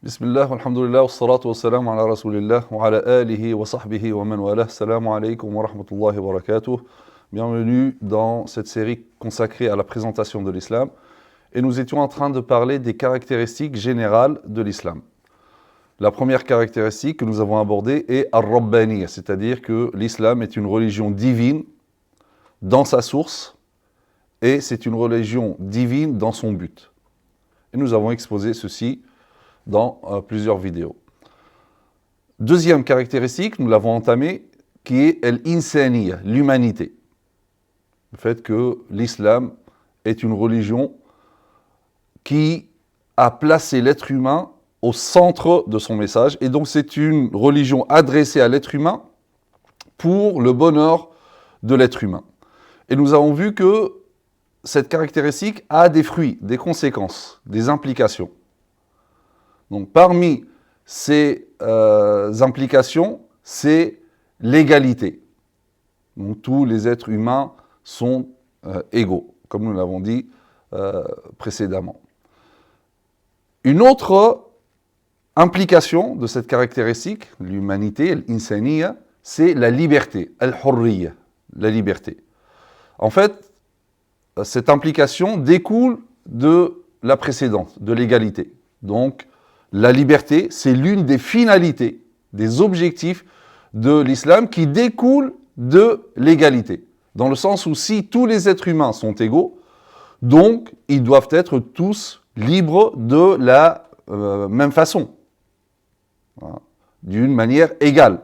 Bismillah, alhamdulillah, wassalatu wassalamu ala rasulillah, wa ala alihi wa sahbihi wa man walah. Assalamu alaikum wa rahmatullahi wa barakatuh. Bienvenue dans cette série consacrée à la présentation de l'islam. Et nous étions en train de parler des caractéristiques générales de l'islam. La première caractéristique que nous avons abordée est ar-Rabbaniyya, c'est-à-dire que l'islam est une religion divine dans sa source et c'est une religion divine dans son but. Et nous avons exposé ceci dans plusieurs vidéos. Deuxième caractéristique, nous l'avons entamée, qui est l'insaniyya, l'humanité. Le fait que l'islam est une religion qui a placé l'être humain au centre de son message, et donc c'est une religion adressée à l'être humain pour le bonheur de l'être humain. Et nous avons vu que cette caractéristique a des fruits, des conséquences, des implications. Donc parmi ces implications, c'est l'égalité. Donc tous les êtres humains sont égaux, comme nous l'avons dit précédemment. Une autre implication de cette caractéristique, l'humanité, l'insaniyya, c'est la liberté, al-hurriyya, la liberté. En fait, cette implication découle de la précédente, de l'égalité. Donc, la liberté, c'est l'une des finalités, des objectifs de l'islam qui découle de l'égalité. Dans le sens où si tous les êtres humains sont égaux, donc ils doivent être tous libres de la même façon, voilà, d'une manière égale.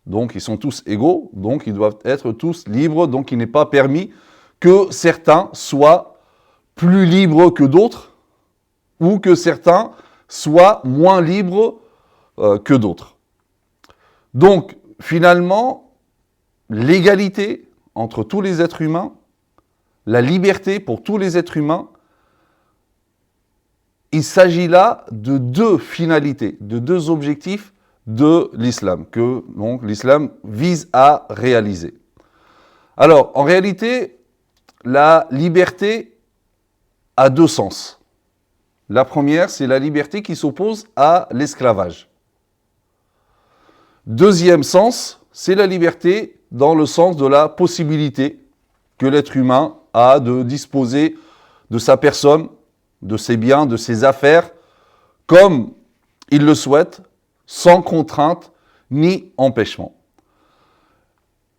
Donc ils sont tous égaux, donc ils doivent être tous libres, donc il n'est pas permis que certains soient plus libres que d'autres, ou que certains soient moins libres que d'autres. Donc, finalement, l'égalité entre tous les êtres humains, la liberté pour tous les êtres humains, il s'agit là de deux finalités, de deux objectifs de l'islam, que donc l'islam vise à réaliser. Alors, en réalité, la liberté a deux sens. La première, c'est la liberté qui s'oppose à l'esclavage. Deuxième sens, c'est la liberté dans le sens de la possibilité que l'être humain a de disposer de sa personne, de ses biens, de ses affaires, comme il le souhaite, sans contrainte ni empêchement.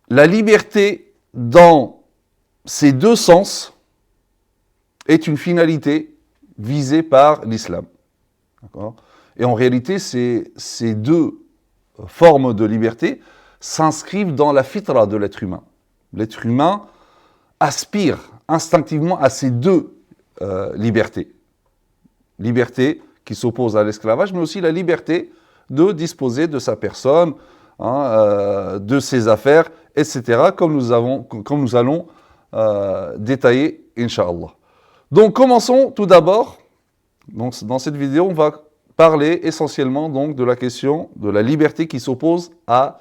La liberté dans ces deux sens est une finalité visée par l'islam. Et en réalité, ces deux formes de liberté s'inscrivent dans la fitra de l'être humain. L'être humain aspire instinctivement à ces deux libertés. Liberté qui s'oppose à l'esclavage, mais aussi la liberté de disposer de sa personne, de ses affaires, etc., comme nous allons détailler, Inch'Allah. Donc, commençons tout d'abord. Dans cette vidéo, on va parler essentiellement donc, de la question de la liberté qui s'oppose à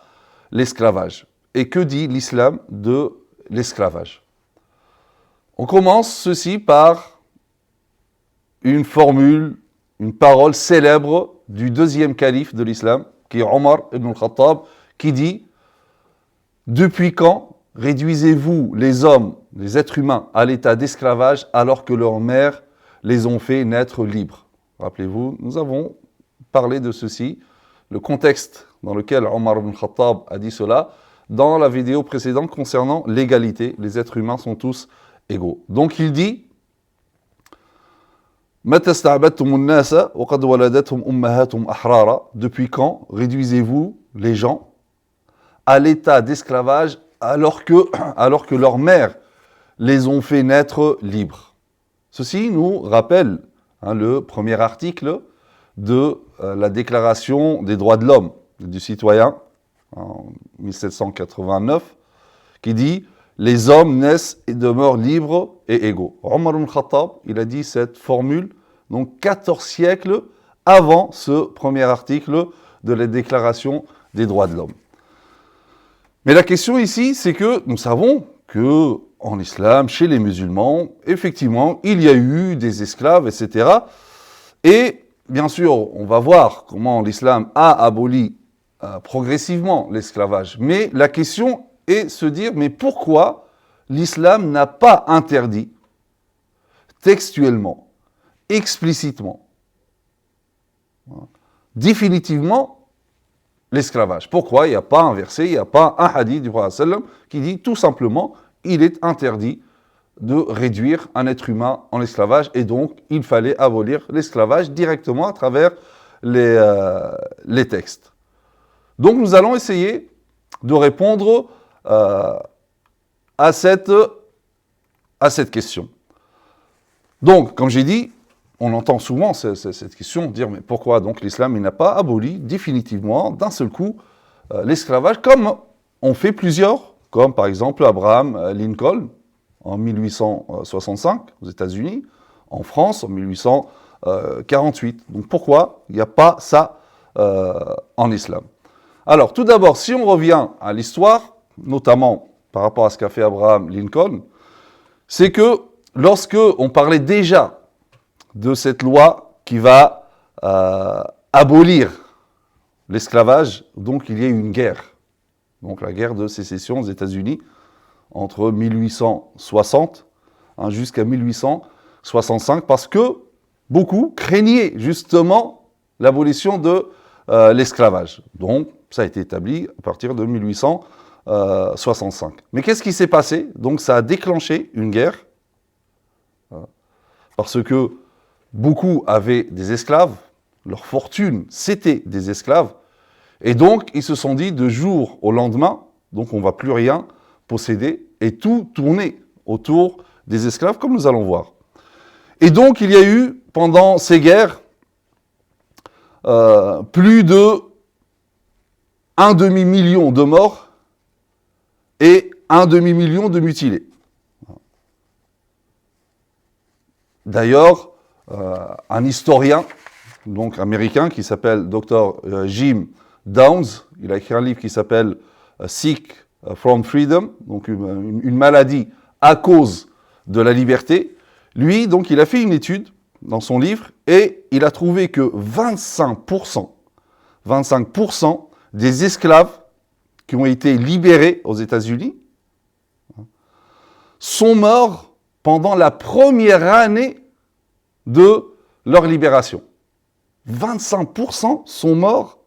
l'esclavage. Et que dit l'islam de l'esclavage? On commence ceci par une formule, une parole célèbre du deuxième calife de l'islam, qui est Omar ibn al-Khattab, qui dit « Depuis quand réduisez-vous les hommes, les êtres humains, à l'état d'esclavage alors que leurs mères les ont fait naître libres ?» Rappelez-vous, nous avons parlé de ceci, le contexte dans lequel Omar ibn Khattab a dit cela, dans la vidéo précédente concernant l'égalité. Les êtres humains sont tous égaux. Donc il dit « Depuis quand réduisez-vous les gens à l'état d'esclavage alors que leurs mères les ont fait naître libres ?» Ceci nous rappelle le premier article de la Déclaration des droits de l'homme et du citoyen, en 1789, qui dit « Les hommes naissent et demeurent libres et égaux ». Omar ibn Khattab, il a dit cette formule, donc 14 siècles avant ce premier article de la Déclaration des droits de l'homme. Mais la question ici, c'est que nous savons que en islam, chez les musulmans, effectivement, il y a eu des esclaves, etc. Et bien sûr, on va voir comment l'islam a aboli progressivement l'esclavage. Mais la question est se dire, mais pourquoi l'islam n'a pas interdit textuellement, explicitement, définitivement l'esclavage? Pourquoi il n'y a pas un verset, il n'y a pas un hadith du prophète sallam qui dit tout simplement, il est interdit de réduire un être humain en esclavage et donc il fallait abolir l'esclavage directement à travers les textes. Donc nous allons essayer de répondre à cette question. Donc, comme j'ai dit, on entend souvent cette question, dire mais pourquoi donc l'islam n'a pas aboli définitivement d'un seul coup l'esclavage, comme on fait plusieurs, comme par exemple Abraham Lincoln en 1865 aux États-Unis, en France en 1848. Donc pourquoi il n'y a pas ça en islam? Alors tout d'abord, si on revient à l'histoire, notamment par rapport à ce qu'a fait Abraham Lincoln, c'est que lorsque on parlait déjà de cette loi qui va abolir l'esclavage, donc il y a eu une guerre. Donc la guerre de sécession aux États-Unis entre 1860 jusqu'à 1865, parce que beaucoup craignaient justement l'abolition de l'esclavage. Donc ça a été établi à partir de 1865. Mais qu'est-ce qui s'est passé? Donc ça a déclenché une guerre, parce que beaucoup avaient des esclaves, leur fortune c'était des esclaves, et donc ils se sont dit de jour au lendemain, donc on ne va plus rien posséder, et tout tourner autour des esclaves, comme nous allons voir. Et donc il y a eu, pendant ces guerres, plus de 1 demi-million de morts et 1 demi-million de mutilés. D'ailleurs, un historien donc américain qui s'appelle Dr. Jim Downs, il a écrit un livre qui s'appelle Sick from Freedom, donc une maladie à cause de la liberté. Lui, donc, il a fait une étude dans son livre et il a trouvé que 25% des esclaves qui ont été libérés aux États-Unis sont morts pendant la première année de leur libération. 25% sont morts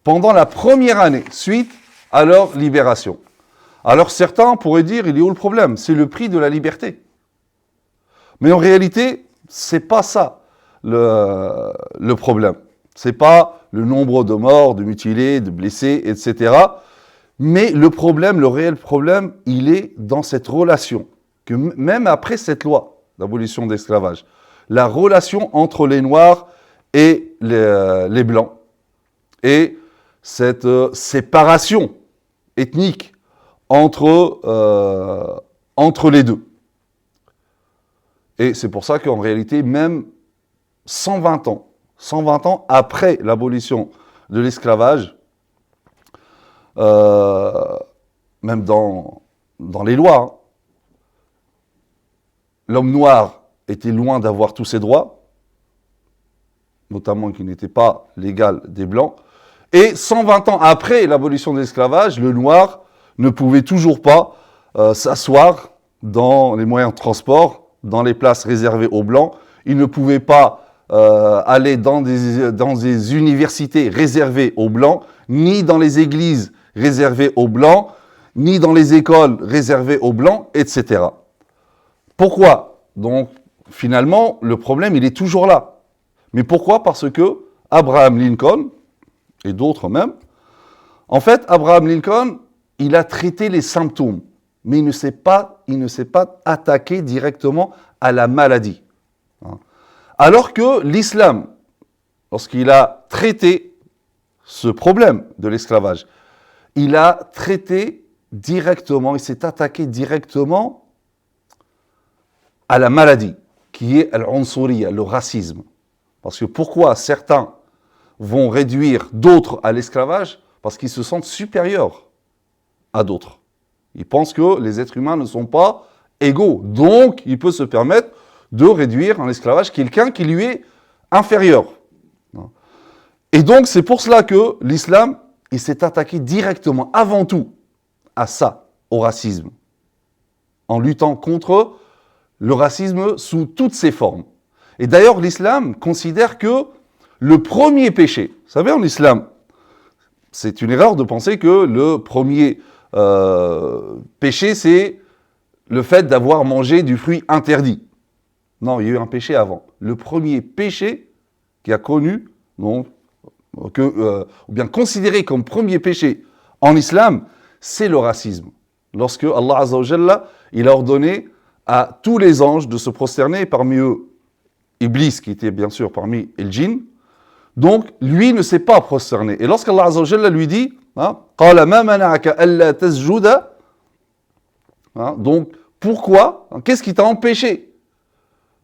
pendant la première année, suite à leur libération. Alors certains pourraient dire, il est où le problème? C'est le prix de la liberté. Mais en réalité, c'est pas ça le problème. C'est pas le nombre de morts, de mutilés, de blessés, etc. Mais le problème, le réel problème, il est dans cette relation, que même après cette loi d'abolition de l'esclavage, la relation entre les Noirs et les Blancs, et cette séparation ethnique entre les deux. Et c'est pour ça qu'en réalité, même 120 ans après l'abolition de l'esclavage, même dans les lois, l'homme noir était loin d'avoir tous ses droits, notamment qu'il n'était pas l'égal des Blancs. Et 120 ans après l'abolition de l'esclavage, le noir ne pouvait toujours pas s'asseoir dans les moyens de transport, dans les places réservées aux Blancs. Il ne pouvait pas aller dans des universités réservées aux Blancs, ni dans les églises réservées aux Blancs, ni dans les écoles réservées aux Blancs, etc. Pourquoi? Donc, finalement, le problème, il est toujours là. Mais pourquoi? Parce que Abraham Lincoln, et d'autres même, en fait, Abraham Lincoln, il a traité les symptômes, mais il ne s'est pas attaqué directement à la maladie. Alors que l'islam, lorsqu'il a traité ce problème de l'esclavage, il a traité directement, il s'est attaqué directement à la maladie, qui est al-unsuriya, le racisme. Parce que pourquoi certains vont réduire d'autres à l'esclavage? Parce qu'ils se sentent supérieurs à d'autres. Ils pensent que les êtres humains ne sont pas égaux. Donc, il peut se permettre de réduire en esclavage quelqu'un qui lui est inférieur. Et donc, c'est pour cela que l'islam, il s'est attaqué directement, avant tout, à ça, au racisme, en luttant contre le racisme sous toutes ses formes. Et d'ailleurs, l'islam considère que le premier péché, vous savez, en islam, c'est une erreur de penser que le premier péché, c'est le fait d'avoir mangé du fruit interdit. Non, il y a eu un péché avant. Le premier péché qui a connu, donc, ou bien considéré comme premier péché en islam, c'est le racisme. Lorsque Allah Azza wa Jalla, il a ordonné à tous les anges de se prosterner, parmi eux Iblis, qui était bien sûr parmi les djinns, donc lui ne s'est pas prosterné. Et lorsqu'Allah Azza wa Jalla lui dit, قَالَ مَا مَنَعَكَ أَلَّا تَسْجُدَ, donc pourquoi, qu'est-ce qui t'a empêché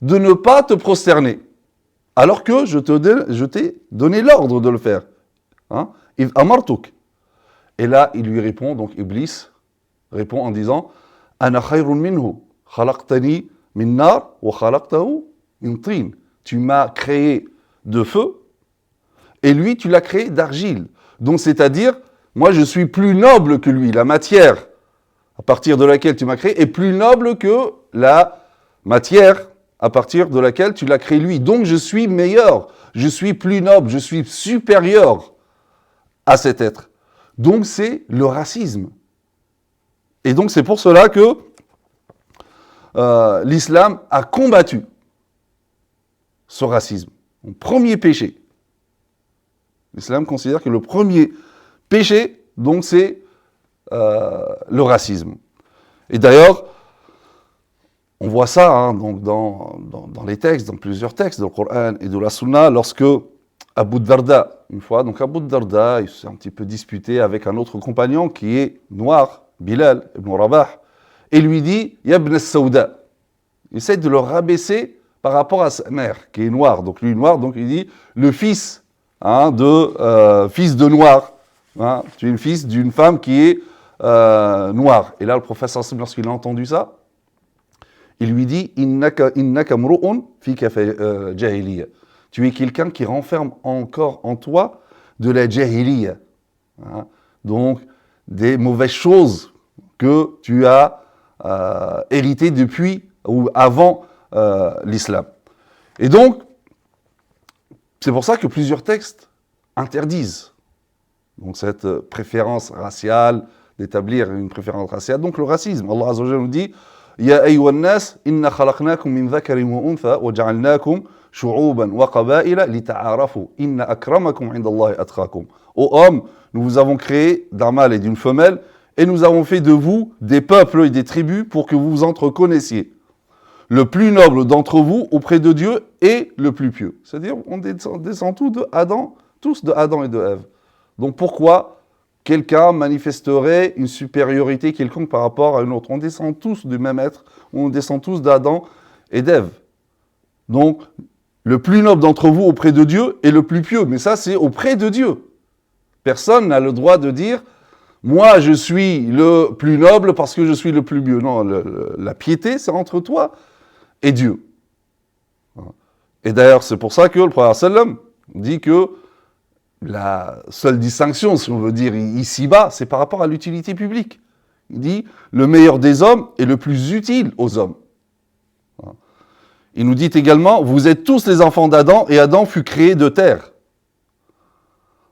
de ne pas te prosterner alors que je t'ai donné l'ordre de le faire. إِذْ أَمَرْتُكَ. Et là, il lui répond, donc Iblis répond en disant أَنَا خَيْرٌ مِنْهُ خَلَقْتَنِي مِنْ نَارٍ وَخَلَقْتَهُ مِنْ طِينٍ. Tu m'as créé de feu et lui, tu l'as créé d'argile. Donc, c'est-à-dire, moi, je suis plus noble que lui. La matière à partir de laquelle tu m'as créé est plus noble que la matière à partir de laquelle tu l'as créé lui. Donc, je suis meilleur, je suis plus noble, je suis supérieur à cet être. Donc, c'est le racisme. Et donc, c'est pour cela que l'islam a combattu ce racisme. Mon premier péché. L'islam considère que le premier péché, donc, c'est le racisme. Et d'ailleurs, on voit ça donc dans les textes, dans plusieurs textes du Coran et de la Sunna, lorsque Abu Darda, une fois, donc Abu Darda, il s'est un petit peu disputé avec un autre compagnon qui est noir, Bilal ibn Rabah, et lui dit « Ya ibn al-Sawda ». Il essaie de le rabaisser par rapport à sa mère, qui est noire. Donc lui, noir, donc il dit « le fils fils de noir ». Tu es le fils d'une femme qui est noire. Et là, le prophète, lorsqu'il a entendu ça, il lui dit « Innaka mru'un fika jahiliya ». Tu es quelqu'un qui renferme encore en toi de la jahiliya. Donc, des mauvaises choses que tu as héritées depuis ou avant l'islam. Et donc, c'est pour ça que plusieurs textes interdisent donc cette préférence raciale, d'établir une préférence raciale. Donc le racisme, Allah Azza wa Jalla nous dit Ya ayyuhan nas, inna khalaqnakum min dhakarin wa untha wa ja'alnakum shu'uban wa qaba'ila lita'arafu inna akramakum 'inda Allahi atqakum. Ô hommes, nous vous avons créé d'un mâle et d'une femelle et nous avons fait de vous des peuples et des tribus pour que vous vous entreconnaissiez. Le plus noble d'entre vous auprès de Dieu est le plus pieux. C'est-à-dire, on descend tous de Adam et de Ève. Donc pourquoi quelqu'un manifesterait une supériorité quelconque par rapport à une autre? On descend tous du même être, on descend tous d'Adam et d'Ève. Donc, le plus noble d'entre vous auprès de Dieu est le plus pieux. Mais ça, c'est auprès de Dieu. Personne n'a le droit de dire « Moi, je suis le plus noble parce que je suis le plus pieux ». Non, la piété, c'est entre toi et Dieu. Et d'ailleurs, c'est pour ça que le prophète sallam dit que la seule distinction, si on veut dire ici-bas, c'est par rapport à l'utilité publique. Il dit « Le meilleur des hommes est le plus utile aux hommes ». Il nous dit également « Vous êtes tous les enfants d'Adam et Adam fut créé de terre ».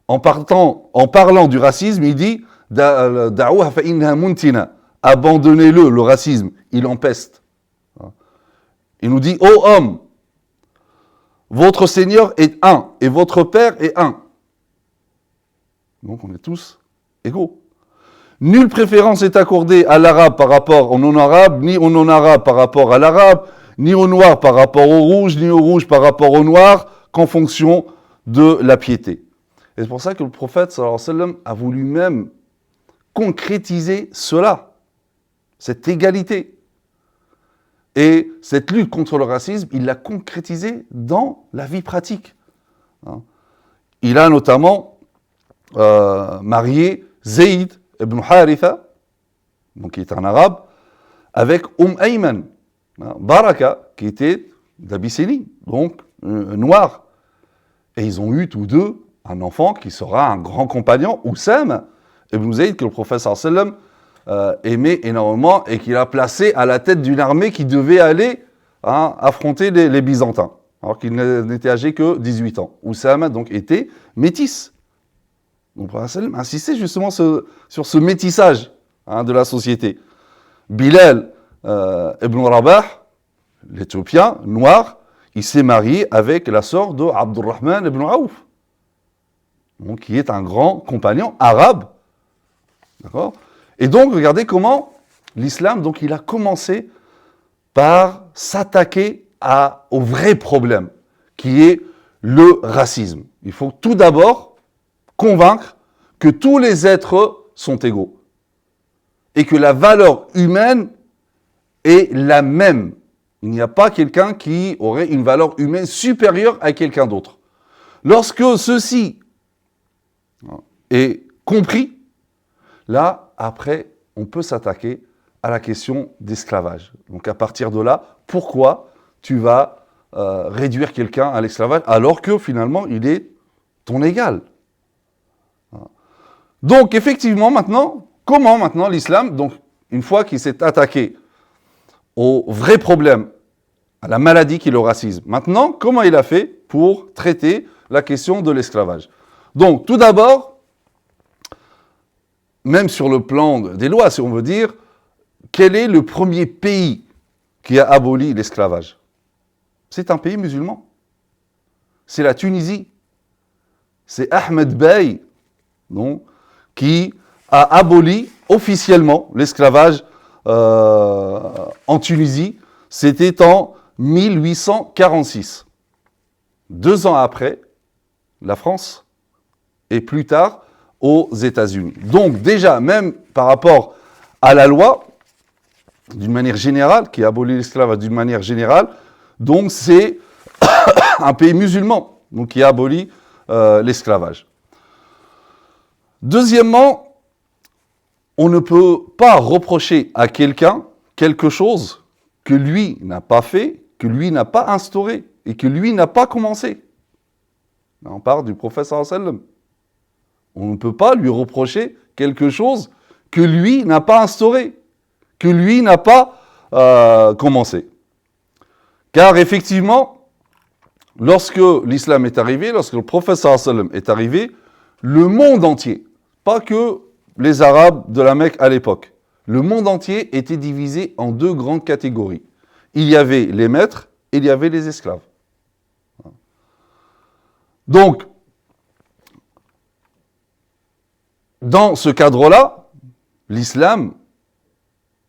En parlant du racisme, il dit « Da'uha fa innaha muntina ». Abandonnez-le, le racisme, il empeste. Il nous dit « Ô homme, votre Seigneur est un et votre Père est un ». Donc on est tous égaux. Nulle préférence est accordée à l'arabe par rapport au non-arabe, ni au non-arabe par rapport à l'arabe, ni au noir par rapport au rouge, ni au rouge par rapport au noir, qu'en fonction de la piété. Et c'est pour ça que le prophète sallallahu alayhi wa sallam a voulu même concrétiser cela, cette égalité. Et cette lutte contre le racisme, il l'a concrétisée dans la vie pratique. Il a notamment marié Zayd ibn Haritha, donc qui est un arabe, avec Ayman, Baraka, qui était d'Abyssinie, donc noir. Et ils ont eu tous deux un enfant qui sera un grand compagnon, Oussama ibn Zayd, que le prophète sallam aimait énormément et qu'il a placé à la tête d'une armée qui devait aller affronter les Byzantins, alors qu'il n'était âgé que 18 ans. Oussama donc était métis. Donc le prophète sallam insistait justement sur ce métissage de la société. Bilal ibn Rabah, l'Éthiopien noir, il s'est marié avec la sœur de Abdurrahman ibn Aouf, donc, qui est un grand compagnon arabe. D'accord ? Et donc, regardez comment l'islam, donc, il a commencé par s'attaquer au vrai problème, qui est le racisme. Il faut tout d'abord convaincre que tous les êtres sont égaux et que la valeur humaine est la même. Il n'y a pas quelqu'un qui aurait une valeur humaine supérieure à quelqu'un d'autre. Lorsque ceci est compris, là, après, on peut s'attaquer à la question d'esclavage. Donc à partir de là, pourquoi tu vas réduire quelqu'un à l'esclavage alors que finalement, il est ton égal ? Donc effectivement, maintenant, comment maintenant l'islam, donc une fois qu'il s'est attaqué au vrai problème, à la maladie qui est le racisme. Maintenant, comment il a fait pour traiter la question de l'esclavage ? Donc, tout d'abord, même sur le plan des lois, si on veut dire, quel est le premier pays qui a aboli l'esclavage ? C'est un pays musulman. C'est la Tunisie. C'est Ahmed Bey, non, qui a aboli officiellement l'esclavage en Tunisie. C'était en 1846. 2 ans après, la France, et plus tard, aux États-Unis. Donc déjà, même par rapport à la loi, d'une manière générale, qui abolit l'esclavage d'une manière générale, donc c'est un pays musulman donc, qui a aboli l'esclavage. Deuxièmement, on ne peut pas reprocher à quelqu'un quelque chose que lui n'a pas fait, que lui n'a pas instauré et que lui n'a pas commencé. Là, on parle du prophète sallallahu alayhi wa sallam. On ne peut pas lui reprocher quelque chose que lui n'a pas instauré, que lui n'a pas commencé. Car effectivement, lorsque l'islam est arrivé, lorsque le prophète sallallahu alayhi wa sallam est arrivé, le monde entier, pas que les Arabes de la Mecque à l'époque, le monde entier était divisé en 2 grandes catégories. Il y avait les maîtres et il y avait les esclaves. Donc, dans ce cadre-là, l'islam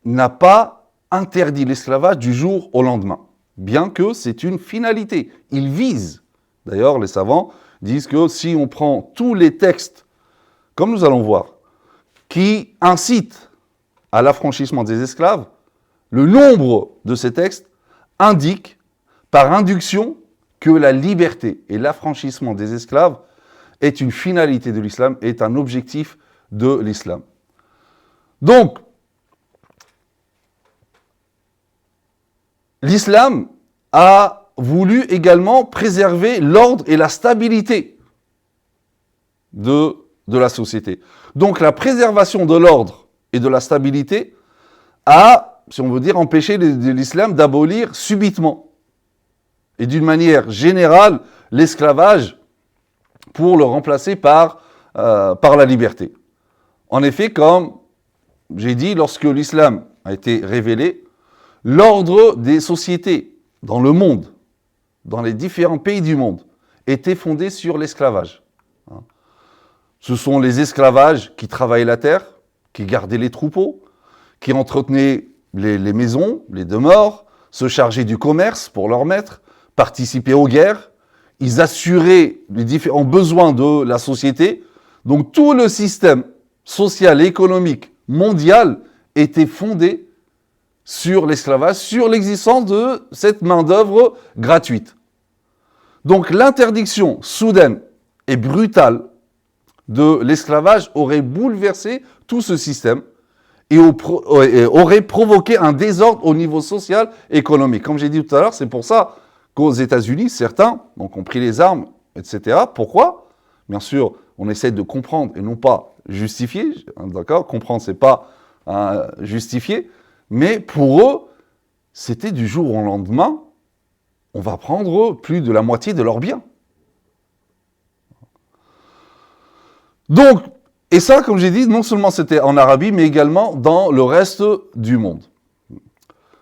n'a pas interdit l'esclavage du jour au lendemain, bien que c'est une finalité. Il vise. D'ailleurs, les savants disent que si on prend tous les textes, comme nous allons voir, qui incitent à l'affranchissement des esclaves, le nombre de ces textes indique par induction que la liberté et l'affranchissement des esclaves est une finalité de l'islam, est un objectif de l'islam. Donc, l'islam a voulu également préserver l'ordre et la stabilité de la société. Donc, la préservation de l'ordre et de la stabilité a, si on veut dire, empêché l'islam d'abolir subitement et d'une manière générale l'esclavage pour le remplacer par la liberté. En effet, comme j'ai dit, lorsque l'islam a été révélé, l'ordre des sociétés dans le monde, dans les différents pays du monde, était fondé sur l'esclavage. Ce sont les esclavages qui travaillaient la terre, qui gardaient les troupeaux, qui entretenaient les maisons, les demeures, se chargeaient du commerce pour leurs maîtres, participaient aux guerres, ils assuraient les différents besoins de la société. Donc tout le système social et économique mondial était fondé sur l'esclavage, sur l'existence de cette main-d'œuvre gratuite. Donc l'interdiction soudaine et brutale de l'esclavage aurait bouleversé tout ce système et aurait provoqué un désordre au niveau social et économique. Comme j'ai dit tout à l'heure, c'est pour ça qu'aux États-Unis, certains ont pris les armes, etc. Pourquoi ? Bien sûr, on essaie de comprendre et non pas justifier, d'accord? Comprendre, c'est pas justifier, mais pour eux, c'était du jour au lendemain, on va prendre plus de la moitié de leurs biens. Donc, et ça, comme j'ai dit, non seulement c'était en Arabie, mais également dans le reste du monde.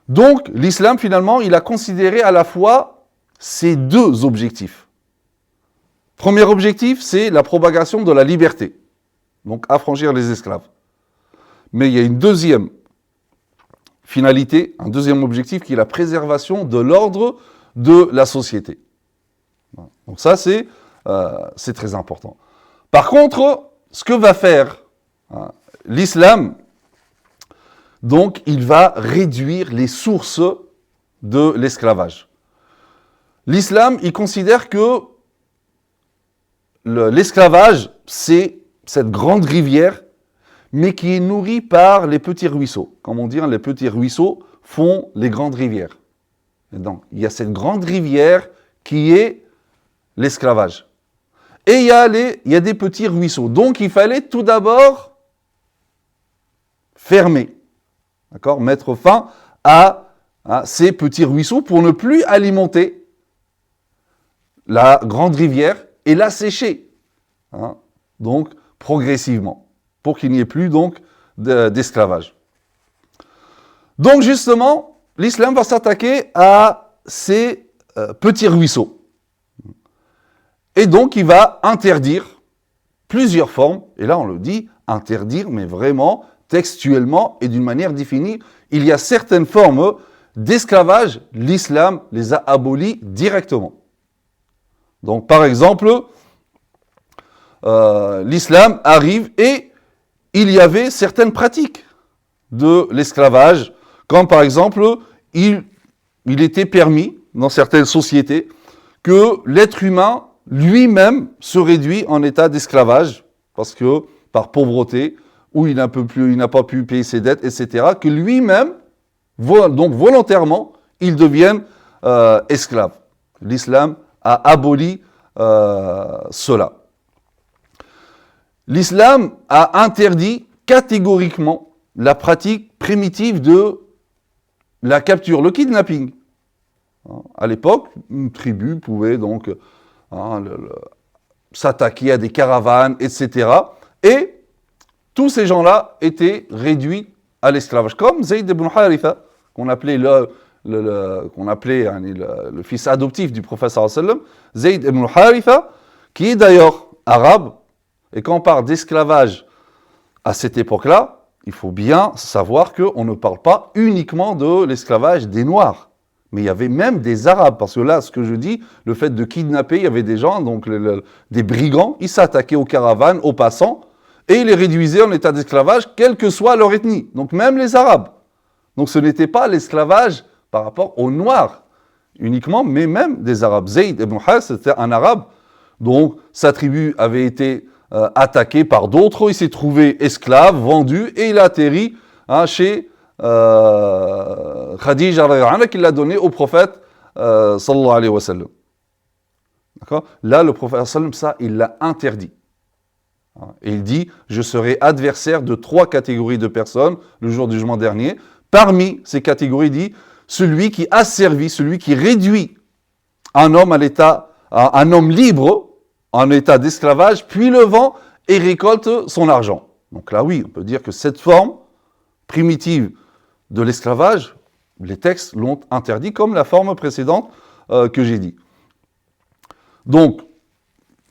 Donc, l'islam, finalement, il a considéré à la fois ces deux objectifs. Premier objectif, c'est la propagation de la liberté, donc affranchir les esclaves. Mais il y a une deuxième finalité, un deuxième objectif qui est la préservation de l'ordre de la société. Donc ça, c'est très important. Par contre, ce que va faire l'islam, donc il va réduire les sources de l'esclavage. L'islam, il considère que l'esclavage, c'est cette grande rivière, mais qui est nourrie par les petits ruisseaux. Comme on dit, les petits ruisseaux font les grandes rivières. Et donc, il y a cette grande rivière qui est l'esclavage. Et il y a des petits ruisseaux. Donc, il fallait tout d'abord fermer, d'accord, mettre fin à ces petits ruisseaux pour ne plus alimenter la grande rivière et la sécher. Donc, progressivement, pour qu'il n'y ait plus donc d'esclavage. Donc, justement, l'islam va s'attaquer à ces petits ruisseaux. Et donc, il va interdire plusieurs formes, et là on le dit, interdire, mais vraiment textuellement et d'une manière définie. Il y a certaines formes d'esclavage, l'islam les a abolies directement. Donc, par exemple, l'islam arrive et il y avait certaines pratiques de l'esclavage, comme par exemple, il était permis dans certaines sociétés que l'être humain lui-même se réduit en état d'esclavage, parce que par pauvreté, ou il n'a pas pu payer ses dettes, etc., que lui-même, donc volontairement, il devienne esclave. L'islam a aboli cela. L'islam a interdit catégoriquement la pratique primitive de la capture, le kidnapping. À l'époque, une tribu pouvait donc s'attaquer à des caravanes, etc. Et tous ces gens-là étaient réduits à l'esclavage. Comme Zayd ibn Haritha, qu'on appelait le fils adoptif du prophète sallallahu alayhi wa sallam, Zayd ibn Haritha, qui est d'ailleurs arabe. Et quand on parle d'esclavage à cette époque-là, il faut bien savoir qu'on ne parle pas uniquement de l'esclavage des Noirs. Mais il y avait même des Arabes, parce que là, ce que je dis, le fait de kidnapper, il y avait des gens, donc des brigands, ils s'attaquaient aux caravanes, aux passants, et ils les réduisaient en état d'esclavage, quelle que soit leur ethnie, donc même les Arabes. Donc ce n'était pas l'esclavage par rapport aux Noirs uniquement, mais même des Arabes. Zayd ibn Haritha, c'était un Arabe, donc sa tribu avait été attaquée par d'autres, il s'est trouvé esclave, vendu, et il a atterri chez Khadija, qui l'a donné au prophète sallallahu alayhi wa sallam. D'accord ? Là, le prophète sallallahu alayhi wa sallam, ça, il l'a interdit. Et il dit, je serai adversaire de 3 catégories de personnes le jour du jugement dernier. Parmi ces catégories, il dit, celui qui a servi, celui qui réduit un homme un homme libre en état d'esclavage, puis le vend et récolte son argent. Donc là, oui, on peut dire que cette forme primitive de l'esclavage, les textes l'ont interdit, comme la forme précédente que j'ai dit. Donc,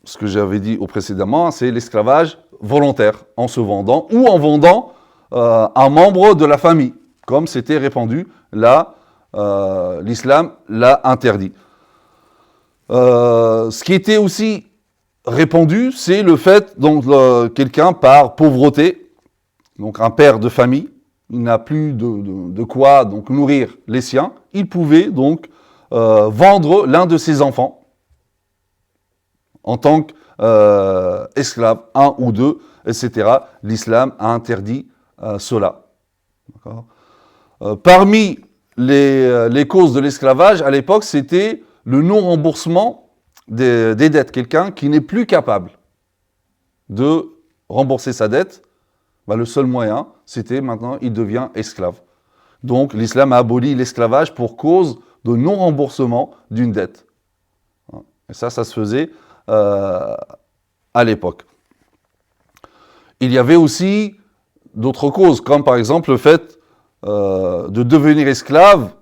ce que j'avais dit précédemment, c'est l'esclavage volontaire, en se vendant ou en vendant un membre de la famille, comme c'était répandu. Là, l'islam l'a interdit. Ce qui était aussi répandu, c'est le fait, donc, quelqu'un par pauvreté, donc un père de famille, il n'a plus de quoi donc nourrir les siens, il pouvait donc vendre l'un de ses enfants en tant qu'esclave, 1 ou 2, etc. L'islam a interdit cela. Parmi les causes de l'esclavage, à l'époque, c'était le non-remboursement des dettes. Quelqu'un qui n'est plus capable de rembourser sa dette, le seul moyen, c'était maintenant, il devient esclave. Donc l'islam a aboli l'esclavage pour cause de non-remboursement d'une dette. Et ça se faisait à l'époque. Il y avait aussi d'autres causes, comme par exemple le fait de devenir esclave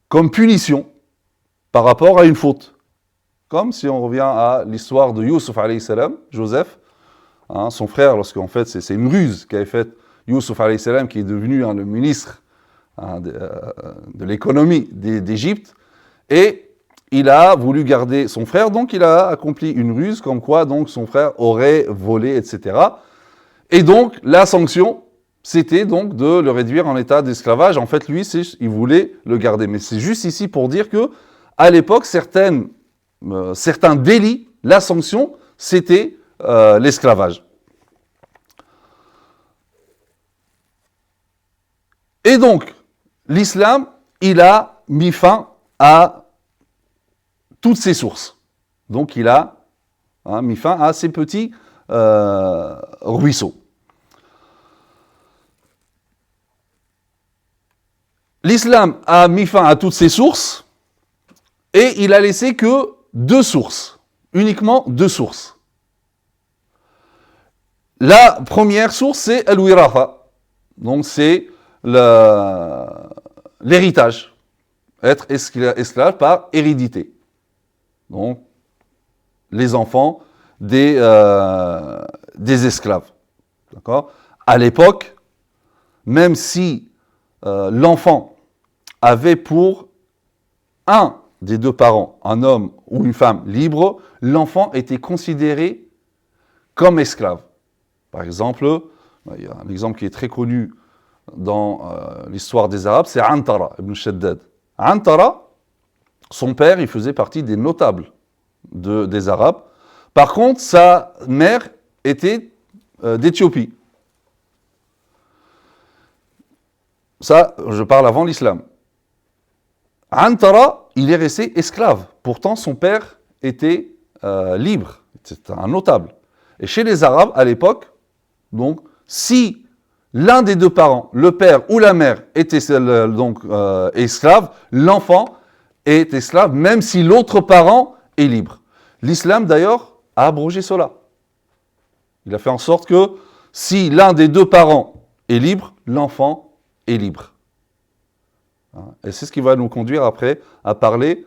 comme punition par rapport à une faute. Comme si on revient à l'histoire de Youssouf alayhi salam, Joseph, son frère, lorsqu'en fait c'est une ruse qu'avait faite Youssouf alayhi salam, qui est devenu le ministre de l'économie d'Égypte, et il a voulu garder son frère, donc il a accompli une ruse comme quoi donc son frère aurait volé, etc. Et donc la sanction, c'était donc de le réduire en état d'esclavage. En fait, lui, il voulait le garder. Mais c'est juste ici pour dire que à l'époque, certains délits, la sanction, c'était l'esclavage. Et donc, l'islam, il a mis fin à toutes ces sources. Donc, il a mis fin à ces petits ruisseaux. L'islam a mis fin à toutes ces sources et il a laissé que 2 sources, uniquement 2 sources. La première source, c'est al-wiratha, donc c'est l'héritage, être esclave par hérédité. Donc, les enfants des esclaves. D'accord ? À l'époque, même si l'enfant avait pour un des 2 parents, un homme ou une femme libre, l'enfant était considéré comme esclave. Par exemple, il y a un exemple qui est très connu dans l'histoire des Arabes, c'est Antara ibn Shaddad. Antara, son père, il faisait partie des notables des Arabes. Par contre, sa mère était d'Éthiopie. Ça, je parle avant l'islam. Antara, il est resté esclave. Pourtant, son père était libre. C'était un notable. Et chez les Arabes, à l'époque, donc, si l'un des 2 parents, le père ou la mère, était esclave, l'enfant est esclave, même si l'autre parent est libre. L'islam, d'ailleurs, a abrogé cela. Il a fait en sorte que si l'un des 2 parents est libre, l'enfant est libre. Et c'est ce qui va nous conduire après à parler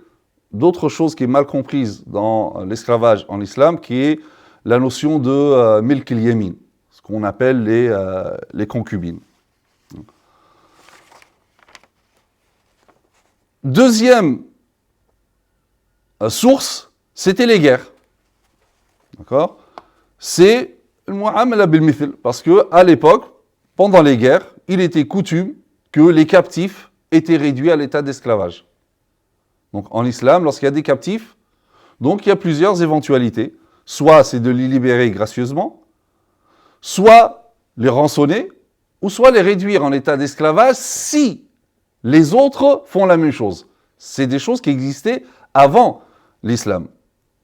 d'autre chose qui est mal comprise dans l'esclavage en islam, qui est la notion de milk al-yamin, ce qu'on appelle les concubines. Deuxième source, c'était les guerres. D'accord ? C'est le mu'amala bil mithl, parce que à l'époque, pendant les guerres, il était coutume que les captifs étaient réduits à l'état d'esclavage. Donc en islam, lorsqu'il y a des captifs, donc il y a plusieurs éventualités. Soit c'est de les libérer gracieusement, soit les rançonner, ou soit les réduire en état d'esclavage si les autres font la même chose. C'est des choses qui existaient avant l'islam.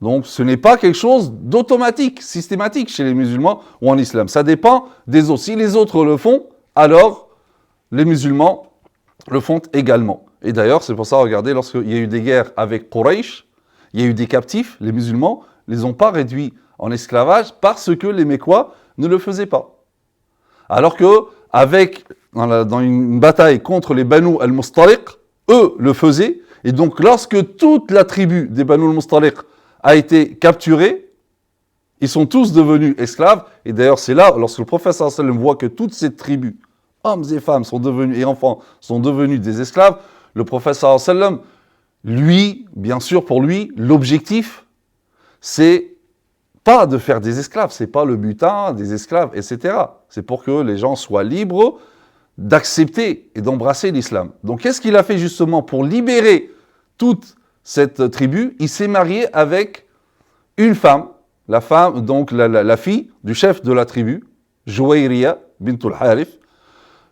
Donc ce n'est pas quelque chose d'automatique, systématique chez les musulmans ou en islam. Ça dépend des autres. Si les autres le font, alors les musulmans le font également. Et d'ailleurs, c'est pour ça, regardez, lorsqu'il y a eu des guerres avec Quraysh, il y a eu des captifs, les musulmans ne les ont pas réduits en esclavage parce que les Mécois ne le faisaient pas. Alors que, dans une bataille contre les Banu al-Mustaliq, eux le faisaient. Et donc, lorsque toute la tribu des Banu al-Mustaliq a été capturée, ils sont tous devenus esclaves. Et d'ailleurs, c'est là, lorsque le prophète sallallahu alayhi wa sallam voit que toute cette tribu, hommes et femmes et enfants sont devenus des esclaves, le prophète sallallahu alayhi wa sallam, lui, bien sûr, pour lui, l'objectif, c'est pas de faire des esclaves, c'est pas le butin des esclaves, etc. C'est pour que les gens soient libres d'accepter et d'embrasser l'islam. Donc, qu'est-ce qu'il a fait justement pour libérer toute cette tribu? Il s'est marié avec une femme, donc la fille du chef de la tribu, Juwayriya bintul Harith.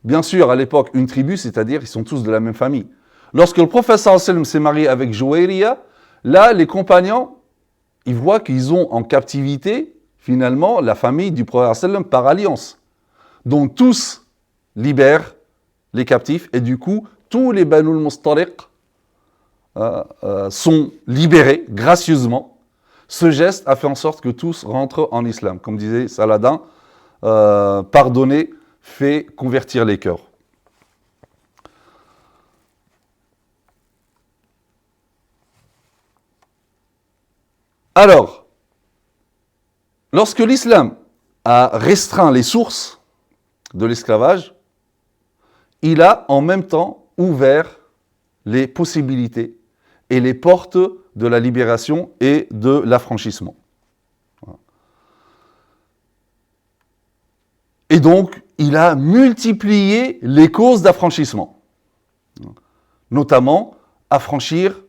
Bien sûr, à l'époque, une tribu, c'est-à-dire ils sont tous de la même famille. Lorsque le prophète sallallahu alayhi wa sallam s'est marié avec Juwayriya, là, les compagnons, ils voient qu'ils ont en captivité finalement la famille du prophète sallam par alliance. Donc tous libèrent les captifs et du coup tous les Banu al-Mustariq sont libérés gracieusement. Ce geste a fait en sorte que tous rentrent en islam. Comme disait Saladin, pardonner fait convertir les cœurs. Alors, lorsque l'islam a restreint les sources de l'esclavage, il a en même temps ouvert les possibilités et les portes de la libération et de l'affranchissement. Et donc, il a multiplié les causes d'affranchissement, notamment affranchir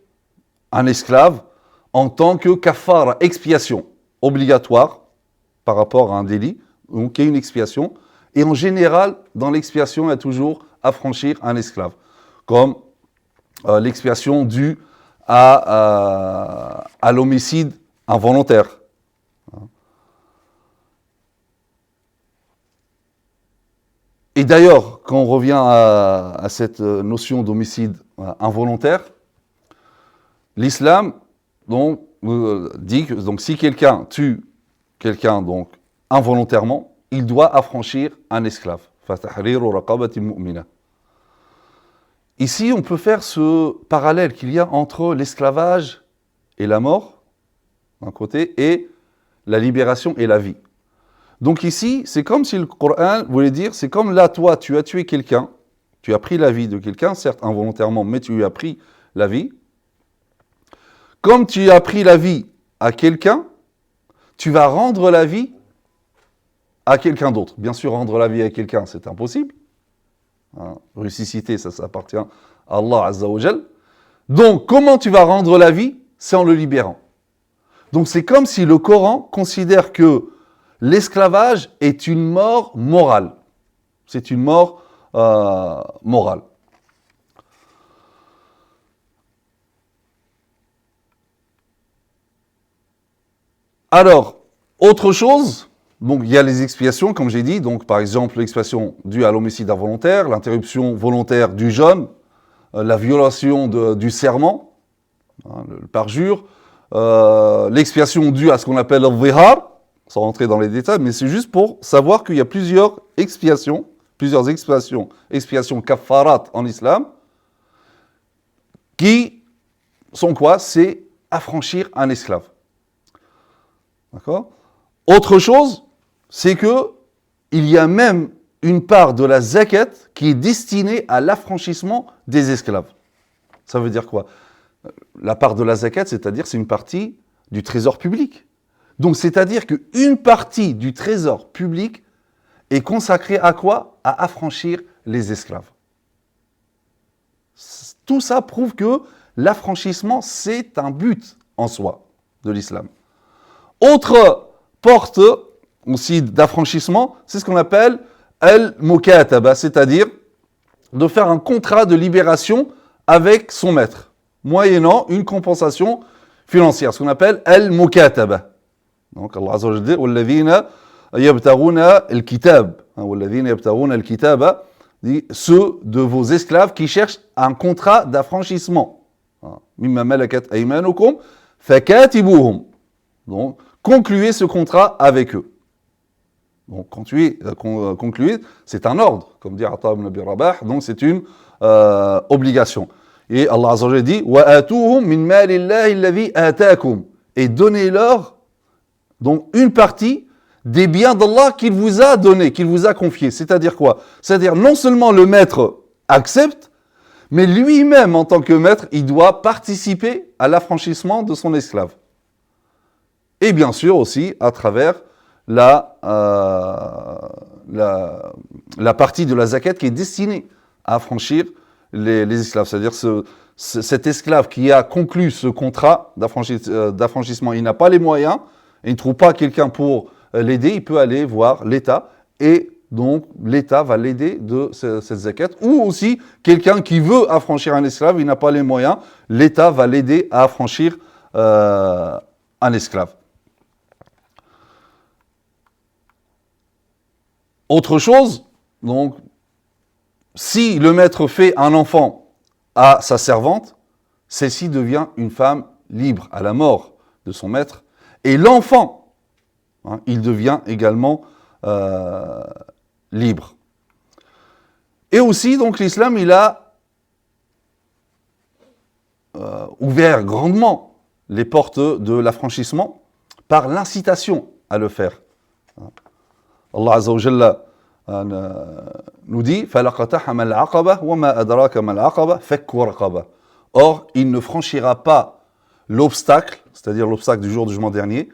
un esclave en tant que kafara, expiation obligatoire par rapport à un délit, donc il y a une expiation. Et en général, dans l'expiation, il y a toujours affranchir un esclave, comme l'expiation due à l'homicide involontaire. Et d'ailleurs, quand on revient à cette notion d'homicide involontaire, l'islam donc, dit que donc, si quelqu'un tue quelqu'un donc, involontairement, il doit affranchir un esclave. Ici, on peut faire ce parallèle qu'il y a entre l'esclavage et la mort, d'un côté, et la libération et la vie. Donc ici, c'est comme si le Coran voulait dire, c'est comme là, toi, tu as tué quelqu'un, tu as pris la vie de quelqu'un, certes involontairement, mais tu lui as pris la vie. Comme tu as pris la vie à quelqu'un, tu vas rendre la vie à quelqu'un d'autre. Bien sûr, rendre la vie à quelqu'un, c'est impossible. Ressusciter, ça appartient à Allah Azza wa Jal. Donc, comment tu vas rendre la vie? C'est en le libérant. Donc, c'est comme si le Coran considère que l'esclavage est une mort morale. C'est une mort morale. Alors, autre chose, donc il y a les expiations, comme j'ai dit, donc par exemple l'expiation due à l'homicide involontaire, l'interruption volontaire du jeûne, la violation du serment, le parjure, l'expiation due à ce qu'on appelle le dhihar, sans rentrer dans les détails, mais c'est juste pour savoir qu'il y a plusieurs expiations kaffarat en islam, qui sont quoi? C'est affranchir un esclave. D'accord? Autre chose, c'est que il y a même une part de la zakat qui est destinée à l'affranchissement des esclaves. Ça veut dire quoi? La part de la zakat, c'est-à-dire c'est une partie du trésor public. Donc c'est-à-dire qu'une partie du trésor public est consacrée à quoi? À affranchir les esclaves. Tout ça prouve que l'affranchissement, c'est un but en soi de l'islam. Autre porte aussi d'affranchissement, c'est ce qu'on appelle al-mukataba, c'est-à-dire de faire un contrat de libération avec son maître, moyennant une compensation financière, ce qu'on appelle al-mukataba. Donc Allah Azza wa Jalla dit walladhina yabtaghuna al-kitab, walladhina yabtaghuna al-kitaba, dit ceux de vos esclaves qui cherchent un contrat d'affranchissement. Mimma malakat aymanukum fakatibuhum. Donc, concluez ce contrat avec eux. Donc, concluez, c'est un ordre, comme dit Ata ibn Abi Rabah, donc c'est une obligation. Et Allah Azza wa Jalla dit وَآتُوهُمْ مِنْ مَالِ اللَّهِ الَّذِي آتَاكُمْ. Et donnez-leur donc une partie des biens d'Allah qu'il vous a donnés, qu'il vous a confiés. C'est-à-dire quoi? C'est-à-dire non seulement le maître accepte, mais lui-même en tant que maître, il doit participer à l'affranchissement de son esclave. Et bien sûr aussi à travers la partie de la zakat qui est destinée à affranchir les esclaves. C'est-à-dire cet esclave qui a conclu ce contrat d'affranchissement, il n'a pas les moyens, il ne trouve pas quelqu'un pour l'aider, il peut aller voir l'État et donc l'État va l'aider de cette zakat. Ou aussi quelqu'un qui veut affranchir un esclave, il n'a pas les moyens, l'État va l'aider à affranchir un esclave. Autre chose, donc, si le maître fait un enfant à sa servante, celle-ci devient une femme libre à la mort de son maître. Et l'enfant, il devient également libre. Et aussi, donc, l'islam, il a ouvert grandement les portes de l'affranchissement par l'incitation à le faire. Allah Azza wa Jalla nous dit فَلَقَتَحَمَ الْعَقَبَةِ وَمَا أَدْرَاكَ مَا الْعَقَبَةِ فَكُّ رَقَبَةٍ. Or, il ne franchira pas l'obstacle, c'est-à-dire l'obstacle du jour du jugement dernier,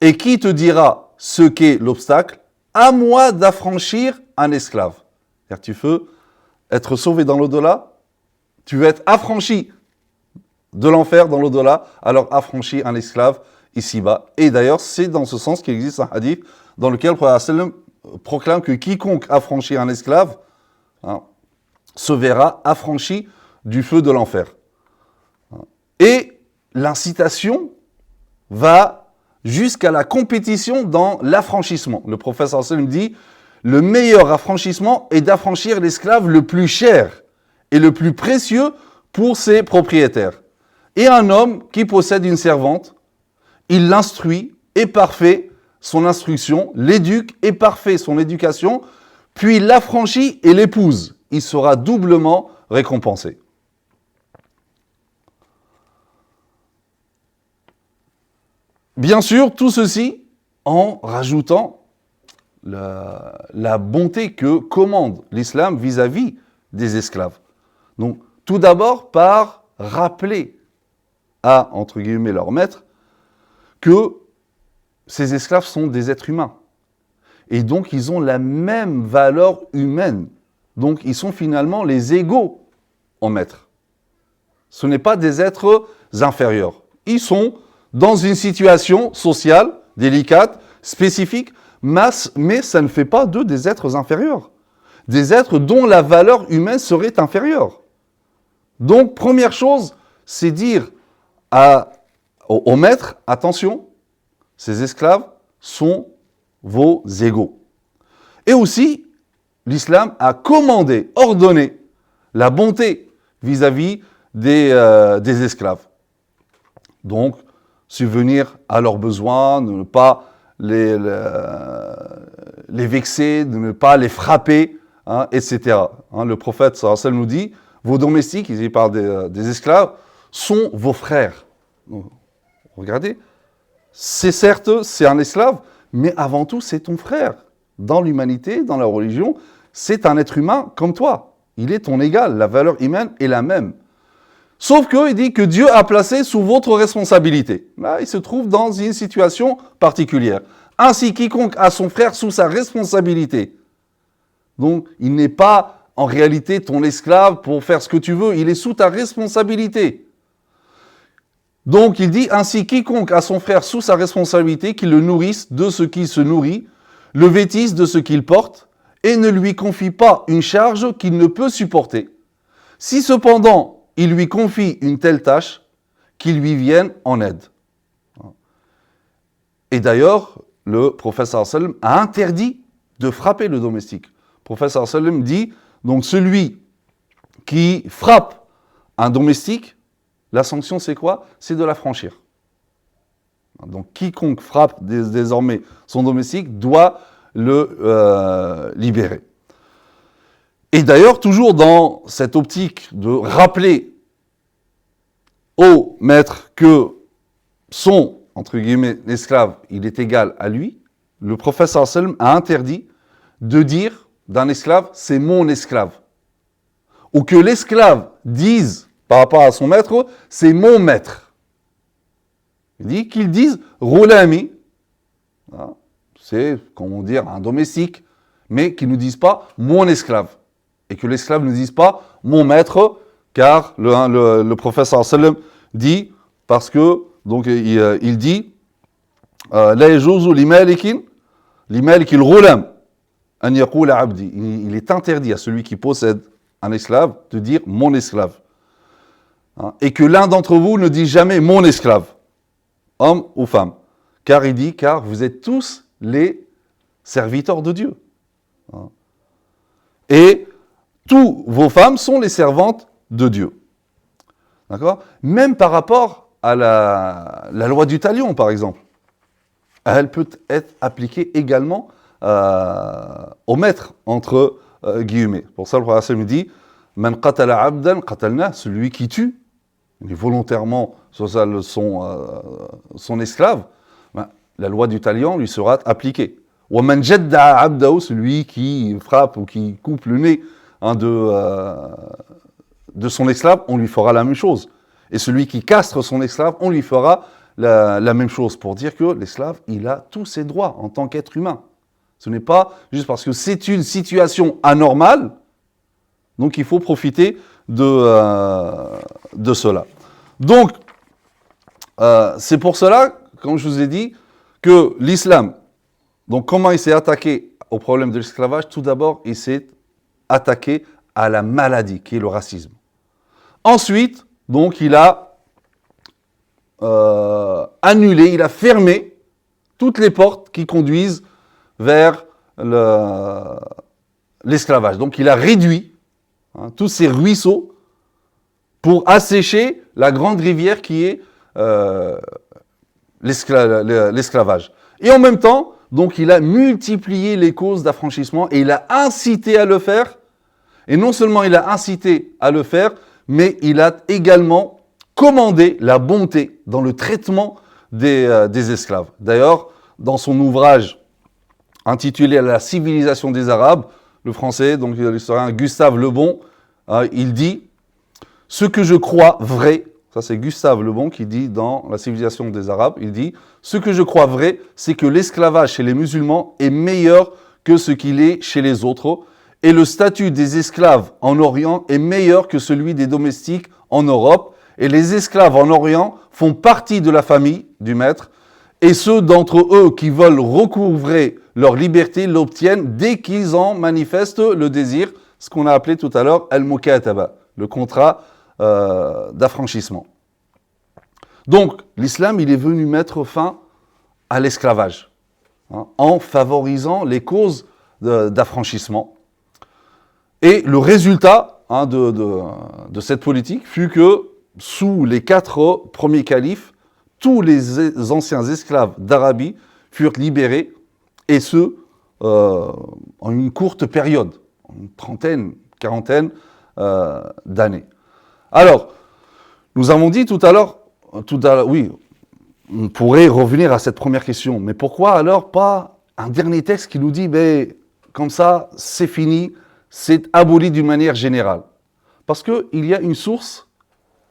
et qui te dira ce qu'est l'obstacle, à moi d'affranchir un esclave. C'est-à-dire tu veux être sauvé dans l'au-delà, tu veux être affranchi de l'enfer dans l'au-delà, alors affranchis un esclave ici-bas. Et d'ailleurs, c'est dans ce sens qu'il existe un hadith dans lequel le prophète sallam proclame que quiconque affranchit un esclave se verra affranchi du feu de l'enfer. Et l'incitation va jusqu'à la compétition dans l'affranchissement. Le prophète sallam dit le meilleur affranchissement est d'affranchir l'esclave le plus cher et le plus précieux pour ses propriétaires. Et un homme qui possède une servante, il l'instruit, est parfait son instruction, l'éduque, est parfait son éducation, puis l'affranchit et l'épouse. Il sera doublement récompensé. Bien sûr, tout ceci en rajoutant la bonté que commande l'islam vis-à-vis des esclaves. Donc, tout d'abord par rappeler à, entre guillemets, leur maître, que ces esclaves sont des êtres humains. Et donc, ils ont la même valeur humaine. Donc, ils sont finalement les égaux en maître. Ce n'est pas des êtres inférieurs. Ils sont dans une situation sociale, délicate, spécifique, mais ça ne fait pas d'eux des êtres inférieurs. Des êtres dont la valeur humaine serait inférieure. Donc, première chose, c'est dire au maître, attention, ces esclaves sont vos égaux. Et aussi, l'islam a commandé, ordonné la bonté vis-à-vis des esclaves. Donc, subvenir à leurs besoins, de ne pas les vexer, de ne pas les frapper, etc. Le prophète sallallahu alayhi wa sallam nous dit, vos domestiques, il parle des esclaves, sont vos frères. Donc, regardez, certes, c'est un esclave, mais avant tout, c'est ton frère. Dans l'humanité, dans la religion, c'est un être humain comme toi. Il est ton égal, la valeur humaine est la même. Sauf qu'il dit que Dieu a placé sous votre responsabilité. Là, il se trouve dans une situation particulière. Ainsi, quiconque a son frère sous sa responsabilité. Donc, il n'est pas en réalité ton esclave pour faire ce que tu veux, il est sous ta responsabilité. Donc, il dit, ainsi, quiconque a son frère sous sa responsabilité, qu'il le nourrisse de ce qu'il se nourrit, le vêtisse de ce qu'il porte, et ne lui confie pas une charge qu'il ne peut supporter. Si cependant, il lui confie une telle tâche, qu'il lui vienne en aide. Et d'ailleurs, le prophète sallallahu alayhi wa sallam a interdit de frapper le domestique. Le prophète sallallahu alayhi wa sallam dit, donc celui qui frappe un domestique, la sanction c'est quoi? C'est de l'affranchir. Donc quiconque frappe désormais son domestique doit le libérer. Et d'ailleurs, toujours dans cette optique de rappeler au maître que son, entre guillemets, esclave, il est égal à lui, le prophète sallallahu alayhi wa sallam a interdit de dire d'un esclave, c'est mon esclave. Ou que l'esclave dise par rapport à son maître, c'est mon maître. Il dit qu'ils disent roulami, c'est, comment dire, un domestique, mais qu'ils ne disent pas mon esclave. Et que l'esclave ne dise pas mon maître, car le prophète sallallahu alayhi wa sallam dit, parce que, donc il dit, la yajuzu limalikin roulam an yaqula abdi. Il est interdit à celui qui possède un esclave de dire mon esclave. Et que l'un d'entre vous ne dit jamais mon esclave, homme ou femme. Car il dit, car vous êtes tous les serviteurs de Dieu. Hein. Et toutes vos femmes sont les servantes de Dieu. D'accord ? Même par rapport à la loi du talion, par exemple. Elle peut être appliquée également au maître, entre guillemets. Pour ça, le prophète me dit « Man qatala abdan qatalna » celui qui tue, volontairement son esclave, ben, la loi du talion lui sera appliquée. « Wa man jadda'a abdahu » celui qui frappe ou qui coupe le nez de son esclave, on lui fera la même chose. Et celui qui castre son esclave, on lui fera la même chose. Pour dire que l'esclave, il a tous ses droits en tant qu'être humain. Ce n'est pas juste parce que c'est une situation anormale, donc il faut profiter de cela. Donc, c'est pour cela, comme je vous ai dit, que l'islam, donc comment il s'est attaqué au problème de l'esclavage? Tout d'abord, il s'est attaqué à la maladie, qui est le racisme. Ensuite, donc, il a annulé, il a fermé toutes les portes qui conduisent vers l'esclavage. Donc, il a réduit tous ces ruisseaux pour assécher la grande rivière qui est l'esclavage. Et en même temps, donc, il a multiplié les causes d'affranchissement et il a incité à le faire. Et non seulement il a incité à le faire, mais il a également commandé la bonté dans le traitement des esclaves. D'ailleurs, dans son ouvrage intitulé « La civilisation des Arabes », le français, donc l'historien Gustave Le Bon, il dit « Ce que je crois vrai », ça c'est Gustave Le Bon qui dit dans « La civilisation des Arabes », il dit « Ce que je crois vrai, c'est que l'esclavage chez les musulmans est meilleur que ce qu'il est chez les autres. Et le statut des esclaves en Orient est meilleur que celui des domestiques en Europe. Et les esclaves en Orient font partie de la famille du maître. Et ceux d'entre eux qui veulent recouvrer leur liberté l'obtiennent dès qu'ils en manifestent le désir, ce qu'on a appelé tout à l'heure al-mukataba, le contrat d'affranchissement. Donc, l'islam, il est venu mettre fin à l'esclavage, en favorisant les causes d'affranchissement. Et le résultat de cette politique fut que, sous les 4 premiers califes, tous les anciens esclaves d'Arabie furent libérés, et ce, en une courte période, une trentaine, quarantaine d'années. Alors, nous avons dit tout à l'heure, oui, on pourrait revenir à cette première question, mais pourquoi alors pas un dernier texte qui nous dit, comme ça, c'est fini, c'est aboli d'une manière générale. Parce qu'il y a une source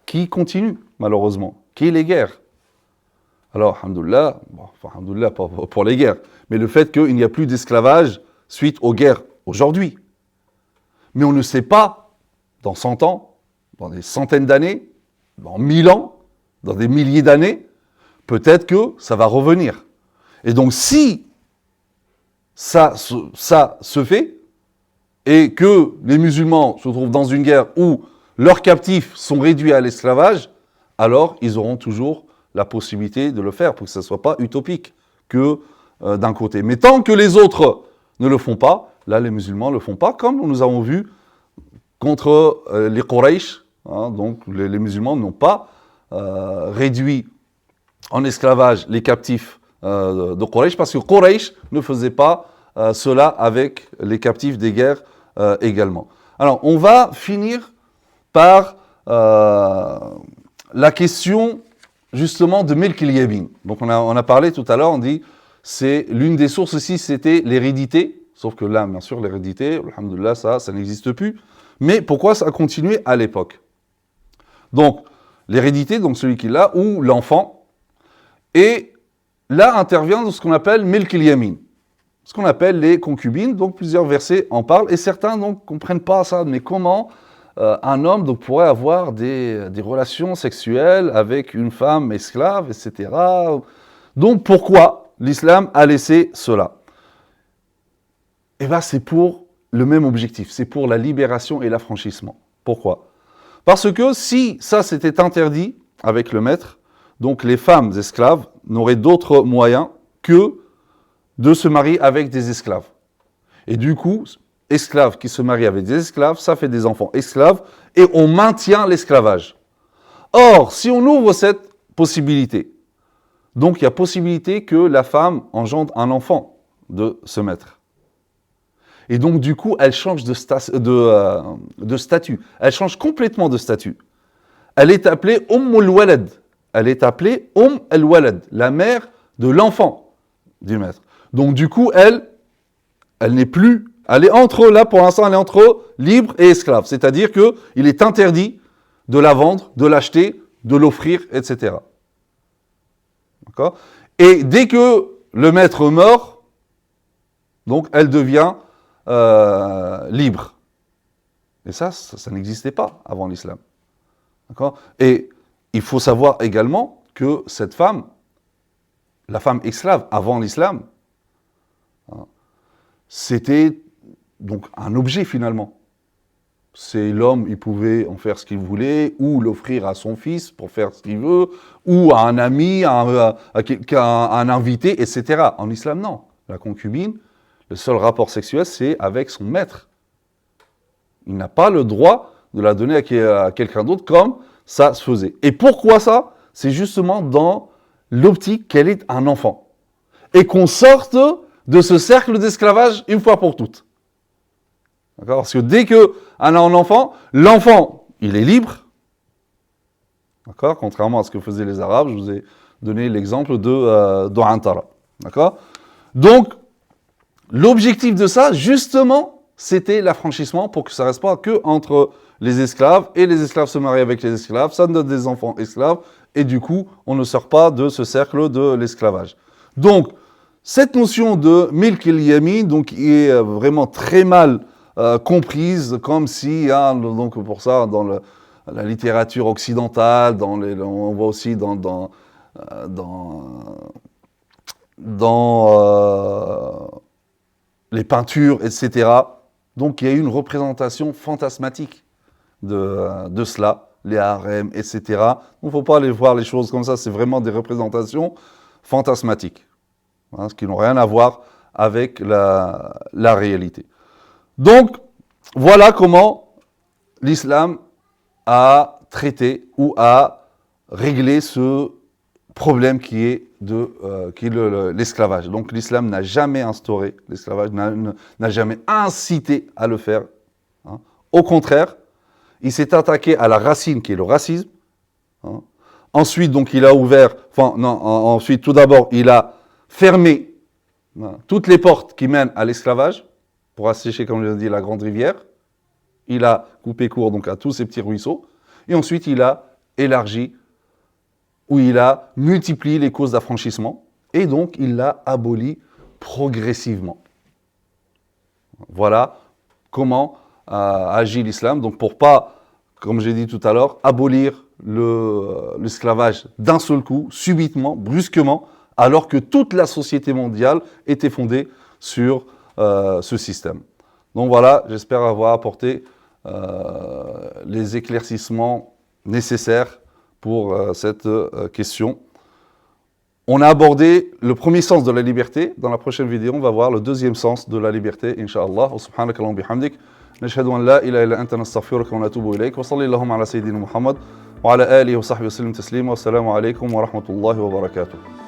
qui continue, malheureusement, qui est les guerres. Alors, alhamdoulilah, alhamdoulilah pas pour les guerres, mais le fait qu'il n'y a plus d'esclavage suite aux guerres aujourd'hui. Mais on ne sait pas, dans 100 ans, dans des centaines d'années, dans 1000 ans, dans des milliers d'années, peut-être que ça va revenir. Et donc, si ça se fait, et que les musulmans se trouvent dans une guerre où leurs captifs sont réduits à l'esclavage, alors ils auront toujours la possibilité de le faire pour que ça ne soit pas utopique que d'un côté. Mais tant que les autres ne le font pas, là les musulmans ne le font pas, comme nous avons vu contre les Quraysh. Donc les musulmans n'ont pas réduit en esclavage les captifs de Quraysh, parce que Quraysh ne faisait pas cela avec les captifs des guerres également. Alors, on va finir par la question, justement, de Milk al-Yamin. Donc, on a parlé tout à l'heure, on dit, c'est l'une des sources aussi, c'était l'hérédité. Sauf que là, bien sûr, l'hérédité, alhamdoulilah, ça n'existe plus. Mais pourquoi ça a continué à l'époque? Donc, l'hérédité, donc celui qui l'a, ou l'enfant. Et là intervient ce qu'on appelle Milk al-Yamin, ce qu'on appelle les concubines. Donc plusieurs versets en parlent, et certains ne comprennent pas ça. Mais comment un homme donc, pourrait avoir des relations sexuelles avec une femme esclave, etc. Donc pourquoi l'islam a laissé cela? Eh bien c'est pour le même objectif, c'est pour la libération et l'affranchissement. Pourquoi? Parce que si ça s'était interdit avec le maître, donc les femmes esclaves n'auraient d'autres moyens que de se marier avec des esclaves. Et du coup, esclaves qui se marient avec des esclaves, ça fait des enfants esclaves, et on maintient l'esclavage. Or, si on ouvre cette possibilité, donc il y a possibilité que la femme engendre un enfant de ce maître. Et donc du coup, elle change de statut. Elle change complètement de statut. Elle est appelée al-Walad. Elle est appelée al-Walad, la mère de l'enfant du maître. Donc du coup, elle n'est plus, elle est entre eux, là pour l'instant, elle est entre eux, libre et esclave. C'est-à-dire qu'il est interdit de la vendre, de l'acheter, de l'offrir, etc. D'accord ? Et dès que le maître meurt, donc elle devient libre. Et ça n'existait pas avant l'islam. D'accord ? Et il faut savoir également que cette femme, la femme esclave avant l'islam, c'était donc un objet finalement. C'est l'homme, il pouvait en faire ce qu'il voulait, ou l'offrir à son fils pour faire ce qu'il veut, ou à un ami, à un invité, etc. En islam, non. La concubine, le seul rapport sexuel, c'est avec son maître. Il n'a pas le droit de la donner à quelqu'un d'autre comme ça se faisait. Et pourquoi ça ? C'est justement dans l'optique qu'elle est un enfant. Et qu'on sorte de ce cercle d'esclavage une fois pour toutes. D'accord ? Parce que dès qu'on a un enfant, l'enfant, il est libre. D'accord ? Contrairement à ce que faisaient les Arabes, je vous ai donné l'exemple de Antara. D'accord ? Donc, l'objectif de ça, justement, c'était l'affranchissement pour que ça ne reste pas que entre les esclaves, et les esclaves se marient avec les esclaves, ça donne des enfants esclaves, et du coup, on ne sort pas de ce cercle de l'esclavage. Donc, cette notion de milk al-yamin, donc, est vraiment très mal comprise, comme si, donc pour ça, dans la littérature occidentale, on voit aussi dans les peintures, etc. Donc il y a eu une représentation fantasmatique de cela, les harems, etc. Donc il ne faut pas aller voir les choses comme ça, c'est vraiment des représentations fantasmatiques, hein, ce qui n'ont rien à voir avec la réalité. Donc, voilà comment l'islam a traité ou a réglé ce problème qui est l'esclavage. Donc l'islam n'a jamais instauré l'esclavage, n'a jamais incité à le faire. Hein. Au contraire, il s'est attaqué à la racine qui est le racisme. Hein. Ensuite, donc, il a ouvert, ensuite, tout d'abord, il a fermé toutes les portes qui mènent à l'esclavage pour assécher, comme je l'ai dit, la grande rivière. Il a coupé court donc à tous ces petits ruisseaux. Et ensuite, il a élargi, où il a multiplié les causes d'affranchissement. Et donc, il l'a aboli progressivement. Voilà comment agit l'islam. Donc, pour pas, comme j'ai dit tout à l'heure, abolir l'esclavage d'un seul coup, subitement, brusquement, alors que toute la société mondiale était fondée sur ce système. Donc voilà, j'espère avoir apporté les éclaircissements nécessaires pour cette question. On a abordé le premier sens de la liberté. Dans la prochaine vidéo, on va voir le deuxième sens de la liberté, Inch'Allah. Subhanaka Allahumma bihamdik. نشهد أن لا إله إلا أنت نستغفرك ونتوب إليك وصلي اللهم على سيدنا محمد وعلى آله وصحبه وسلم تسليما والسلام عليكم ورحمة الله وبركاته.